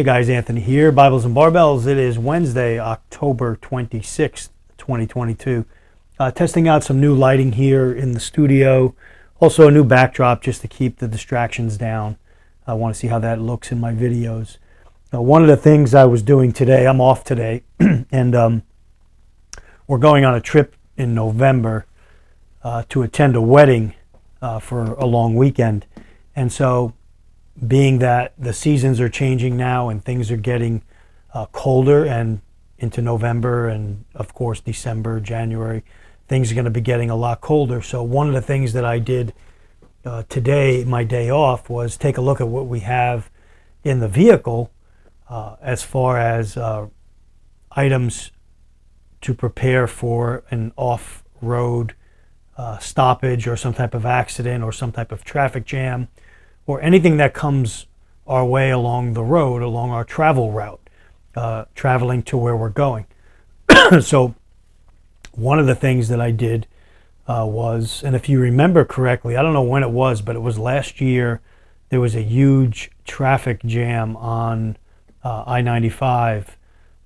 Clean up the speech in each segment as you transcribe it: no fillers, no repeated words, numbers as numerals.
Hey guys, Anthony here, Bibles and Barbells. It is Wednesday, October 26th, 2022. Testing out some new lighting here in the studio. Also a new backdrop just to keep the distractions down. I want to see how that looks in my videos. One of the things I was doing today, I'm off today, and we're going on a trip in November to attend a wedding for a long weekend. And so being that the seasons are changing now and things are getting colder and into November and of course December, January, things are going to be getting a lot colder. So one of the things that I did today, my day off, was take a look at what we have in the vehicle as far as items to prepare for an off-road stoppage or some type of accident or some type of traffic jam, or anything that comes our way along the road, along our travel route, traveling to where we're going. So one of the things that I did was, and if you remember correctly, I don't know when it was, but it was last year, there was a huge traffic jam on I-95.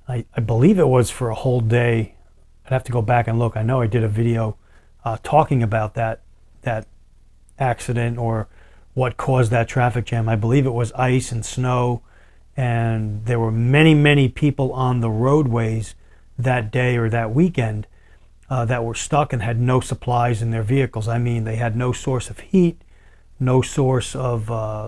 I believe it was for a whole day. I'd have to go back and look. I know I did a video talking about that accident or what caused that traffic jam. I believe it was ice and snow, and there were many people on the roadways that day or that weekend that were stuck and had no supplies in their vehicles. I mean, they had no source of heat, no source of,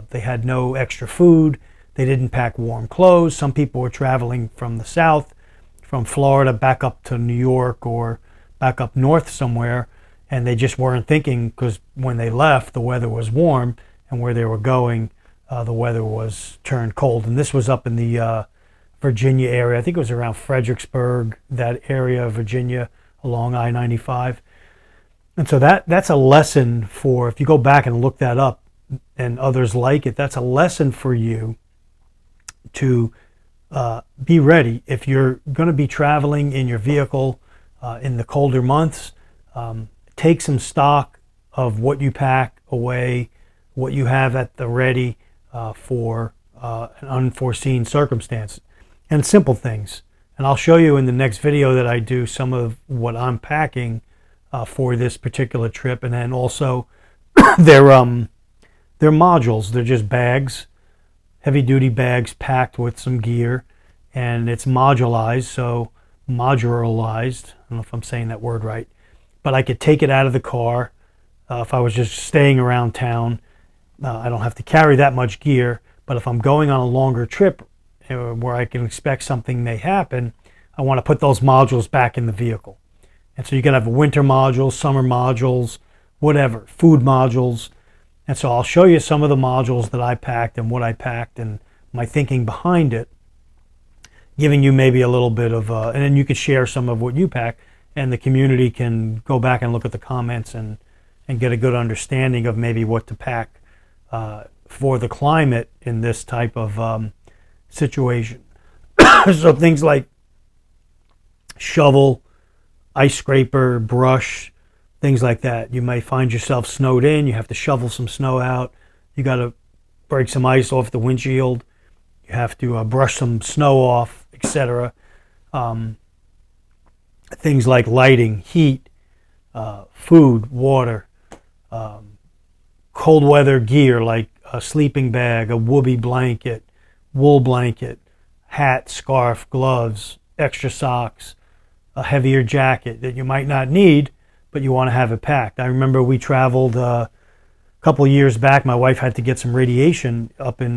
they had no extra food, they didn't pack warm clothes. Some people were traveling from the south, from Florida back up to New York or back up north somewhere, and they just weren't thinking, because when they left the weather was warm, and where they were going, the weather was turned cold. And this was up in the Virginia area. I think it was around Fredericksburg, that area of Virginia along I-95. And so that's a lesson for, if you go back and look that up, and others like it, that's a lesson for you to be ready. If you're going to be traveling in your vehicle in the colder months, take some stock of what you pack away, what you have at the ready for an unforeseen circumstance, and simple things. And I'll show you in the next video that I do some of what I'm packing for this particular trip. And then also they're modules. They're just bags, heavy duty bags packed with some gear, and it's modularized, so modularized. I don't know if I'm saying that word right, but I could take it out of the car if I was just staying around town. I don't have to carry that much gear, but if I'm going on a longer trip where I can expect something may happen, I want to put those modules back in the vehicle. And so you can have winter modules, summer modules, whatever, food modules. And so I'll show you some of the modules that I packed and what I packed and my thinking behind it, giving you maybe a little bit of, and then you could share some of what you pack, and the community can go back and look at the comments and get a good understanding of maybe what to pack for the climate in this type of situation. So things like shovel, ice scraper, brush, things like that. You might find yourself snowed in, you have to shovel some snow out, you got to break some ice off the windshield, you have to brush some snow off, etc. Things like lighting, heat, food, water, cold weather gear like a sleeping bag, a woobie blanket, wool blanket, hat, scarf, gloves, extra socks, a heavier jacket that you might not need, but you want to have it packed. I remember we traveled a couple of years back. My wife had to get some radiation up in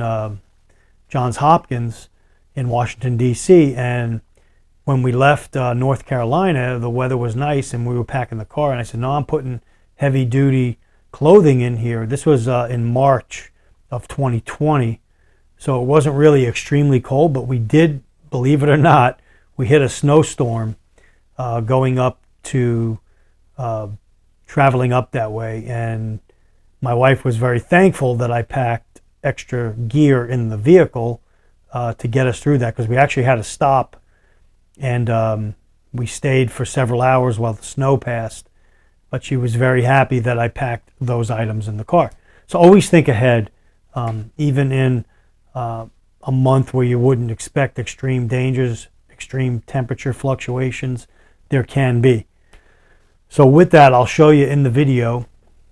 Johns Hopkins in Washington, D.C., and when we left North Carolina, the weather was nice and we were packing the car, and I said, no, I'm putting heavy duty clothing in here. This was in March of 2020, so it wasn't really extremely cold, but we did, believe it or not, we hit a snowstorm going up to traveling up that way, and my wife was very thankful that I packed extra gear in the vehicle to get us through that, because we actually had to stop, and we stayed for several hours while the snow passed. But she was very happy that I packed those items in the car. So always think ahead, even in a month where you wouldn't expect extreme dangers, extreme temperature fluctuations, there can be. So with that, I'll show you in the video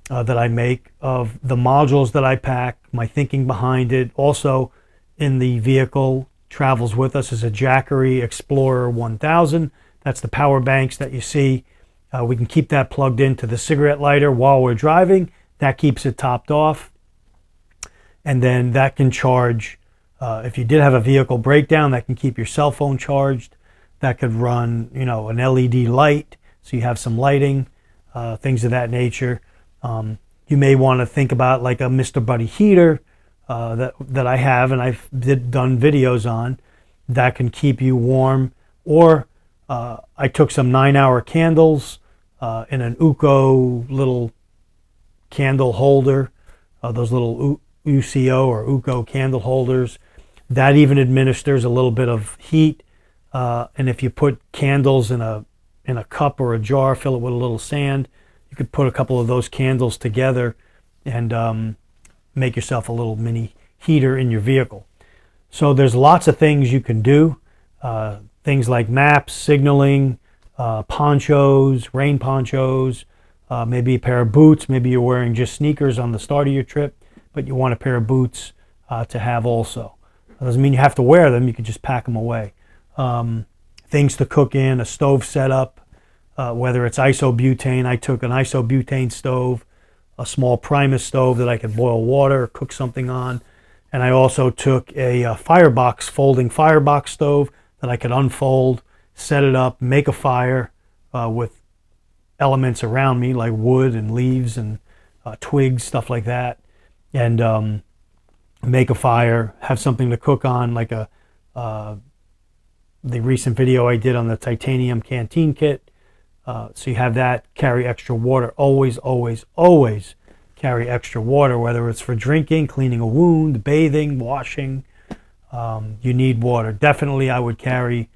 that I make of the modules that I pack, my thinking behind it. Also in the vehicle travels with us is a Jackery Explorer 1000. That's the power banks that you see. We can keep that plugged into the cigarette lighter while we're driving. That keeps it topped off. And then that can charge, if you did have a vehicle breakdown, that can keep your cell phone charged. That could run, an LED light, so you have some lighting, things of that nature. You may want to think about like a Mr. Buddy heater that I have, and I've done videos on, that can keep you warm. Or I took some 9-hour candles in an UCO little candle holder, those little UCO or UCO candle holders. That even administers a little bit of heat. And if you put candles in a cup or a jar, fill it with a little sand, you could put a couple of those candles together and make yourself a little mini heater in your vehicle. So there's lots of things you can do. Things like maps, signaling, ponchos, rain ponchos, maybe a pair of boots. Maybe you're wearing just sneakers on the start of your trip, but you want a pair of boots to have also. That doesn't mean you have to wear them. You can just pack them away. Things to cook in, a stove setup, whether it's isobutane. I took an isobutane stove, a small Primus stove that I could boil water or cook something on. And I also took a folding firebox stove that I could unfold, set it up, make a fire with elements around me like wood and leaves and twigs, stuff like that, and make a fire, have something to cook on, like the recent video I did on the titanium canteen kit. So you have that. Carry extra water. Always, always, always carry extra water, whether it's for drinking, cleaning a wound, bathing, washing. You need water. Definitely I would carry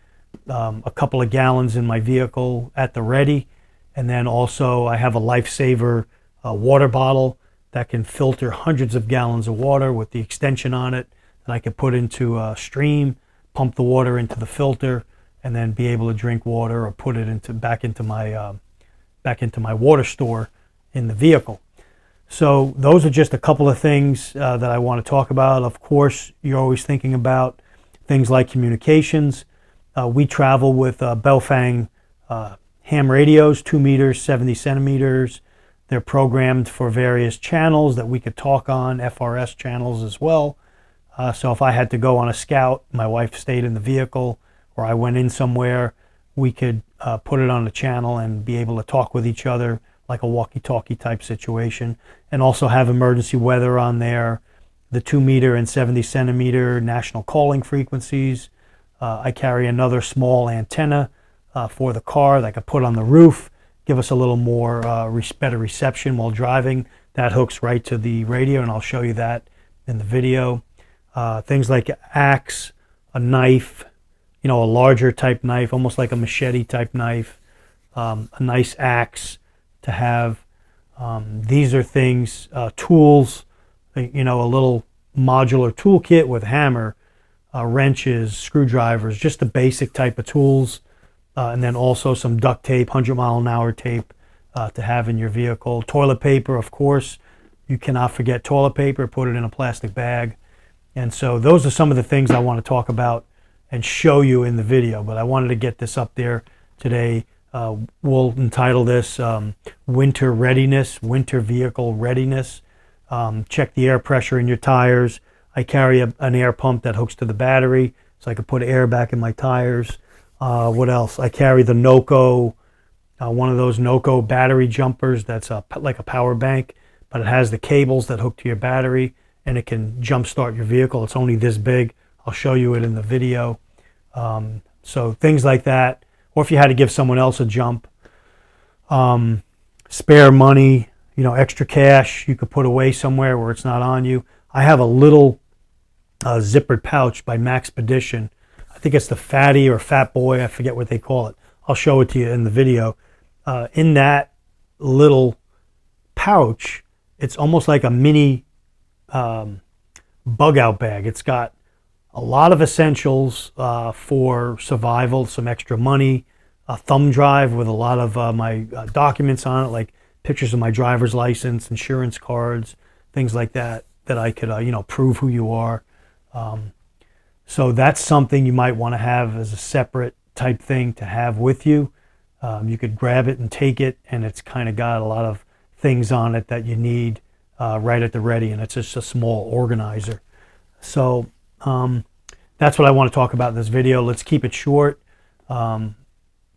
a couple of gallons in my vehicle at the ready. And then also I have a Lifesaver water bottle that can filter hundreds of gallons of water with the extension on it that I could put into a stream, pump the water into the filter, and then be able to drink water or put it back into my water store in the vehicle. So those are just a couple of things that I want to talk about. Of course, you're always thinking about things like communications. We travel with Belfang ham radios, 2 meters, 70 centimeters. They're programmed for various channels that we could talk on, FRS channels as well. So if I had to go on a scout, my wife stayed in the vehicle, or I went in somewhere, we could put it on the channel and be able to talk with each other like a walkie-talkie type situation, and also have emergency weather on there, the 2 meter and 70 centimeter national calling frequencies. I carry another small antenna for the car that I could put on the roof, give us a little more better reception while driving. That hooks right to the radio, and I'll show you that in the video. Things like an axe, a knife, a larger type knife, almost like a machete type knife, a nice axe to have. These are things, tools, a little modular toolkit with hammer, wrenches, screwdrivers, just the basic type of tools, and then also some duct tape, 100-mile-an-hour tape to have in your vehicle. Toilet paper, of course. You cannot forget toilet paper. Put it in a plastic bag. And so those are some of the things I want to talk about and show you in the video, but I wanted to get this up there today. We'll entitle this Winter Readiness, Winter Vehicle Readiness. Check the air pressure in your tires. I carry an air pump that hooks to the battery, so I can put air back in my tires. What else? I carry the NOCO, one of those NOCO battery jumpers that's like a power bank, but it has the cables that hook to your battery, and it can jump start your vehicle. It's only this big. I'll show you it in the video. So things like that. Or if you had to give someone else a jump. Spare money, extra cash you could put away somewhere where it's not on you. I have a little zippered pouch by Maxpedition. I think it's the Fatty or Fat Boy. I forget what they call it. I'll show it to you in the video. In that little pouch, it's almost like a mini bug out bag. It's got A lot of essentials for survival, some extra money, a thumb drive with a lot of my documents on it, like pictures of my driver's license, insurance cards, things like that, that I could, prove who you are. So that's something you might want to have as a separate type thing to have with you. You could grab it and take it, and it's kind of got a lot of things on it that you need right at the ready, and it's just a small organizer. So that's what I want to talk about in this video. Let's keep it short.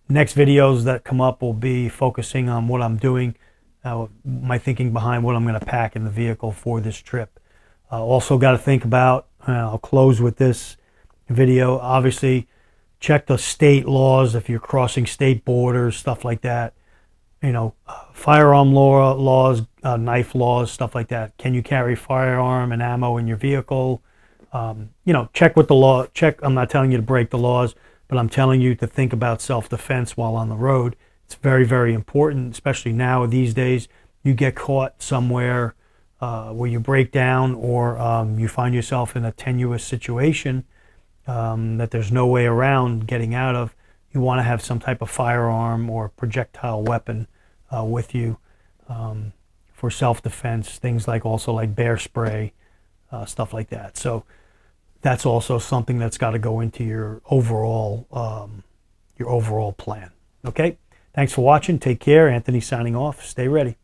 Next videos that come up will be focusing on what I'm doing, my thinking behind what I'm going to pack in the vehicle for this trip. Also got to think about, I'll close with this video, obviously check the state laws if you're crossing state borders, stuff like that. Firearm laws, knife laws, stuff like that. Can you carry firearm and ammo in your vehicle? Check with the law. I'm not telling you to break the laws, but I'm telling you to think about self-defense while on the road. It's very, very important, especially now these days. You get caught somewhere where you break down, or you find yourself in a tenuous situation that there's no way around getting out of. You want to have some type of firearm or projectile weapon with you for self-defense. Things like bear spray, stuff like that. So that's also something that's got to go into your overall plan. Okay, thanks for watching. Take care. Anthony signing off. Stay ready.